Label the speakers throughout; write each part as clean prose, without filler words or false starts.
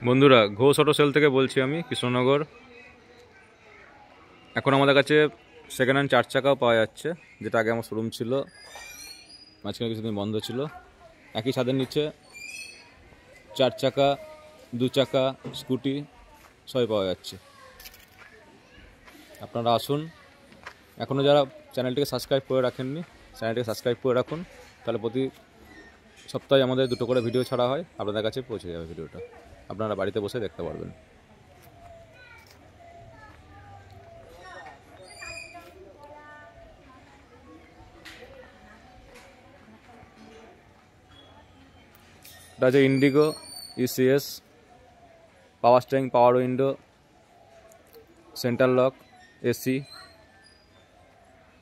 Speaker 1: বন্ধুরা, Ghosh auto sell থেকে বলছি আমি, কৃষ্ণনগর। এখন আমাদের কাছে সেকেন্ড হ্যান্ড 4 চাকাও পাওয়া যাচ্ছে, যেটা আগে আমার শোরুম ছিল, মাঝখানে কিছুদিন বন্ধ ছিল। একই ছাদের নিচে 4 চাকা, 2 চাকা, স্কুটি সবই পাওয়া যাচ্ছে। আপনারা আসুন। এখনও যারা চ্যানেলটিকে সাবস্ক্রাইব করে রাখেননি, চ্যানেলটিকে সাবস্ক্রাইব করে রাখুন, তাহলে প্রতি সপ্তাহে আমাদের 2টো করে ভিডিও ছাড়া হয়, আপনাদের কাছে পৌঁছে যাবে ভিডিওটা, আপনারা বাড়িতে বসে দেখতে পারবেন। এটা হচ্ছে ইন্ডিগো ইসিএস, পাওয়ার স্টিয়ারিং, পাওয়ার উইন্ডো, সেন্টার লক, এসি।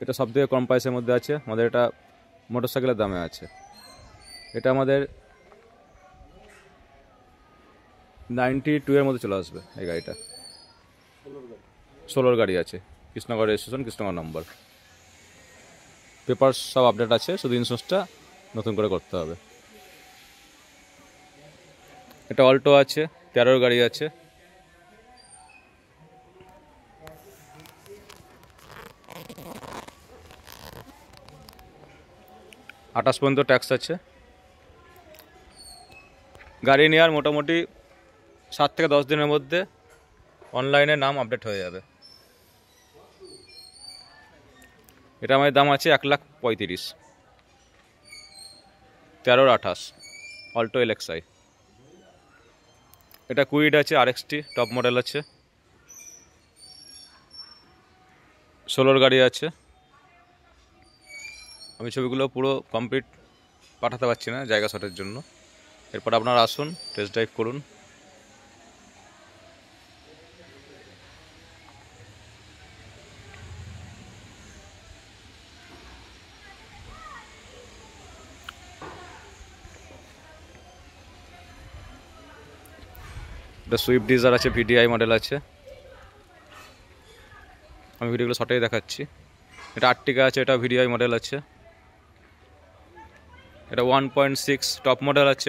Speaker 1: এটা সব থেকে কম প্রাইসের মধ্যে আছে। আমাদের এটা মোটরসাইকেলের দামে আছে। এটা আমাদের 92 এর মধ্যে চলে আসবে। এই গাড়িটা 16 গাড়ি আছে, কৃষ্ণনগর রেজিস্ট্রেশন, কৃষ্ণনগর নম্বর। পেপার সব আপডেট আছে, শুধু ইন্স্যুরেন্সটা নতুন করে করতে হবে। এটা অল্টো আছে, 13 গাড়ি আছে। আঠাশ পর্যন্ত ট্যাক্স আছে। গাড়ি নেওয়ার মোটামুটি 7 থেকে 10 দিনের মধ্যে অনলাইনে নাম আপডেট হয়ে যাবে। এটা আমাদের দাম আছে 1,35,000, 13-28, অল্টো এলএক্সআই। এটা কুইড আছে, আরএক্সটি টপ মডেল আছে, 16 গাড়ি আছে। আমি ছবিগুলো পুরো কমপ্লিট পাঠাতে পারছি না জায়গা শটের জন্য। এরপর আপনারা আসুন, টেস্ট ড্রাইভ করুন। এটা সুইফট ডিজায়ার আছে, ভিডিআই মডেল আছে। আমি ভিডিওগুলো শর্টেই দেখাচ্ছি। এটা আর্টিকা আছে, এটা ভিডিআই মডেল আছে। এটা 1.6 টপ মডেল আছে।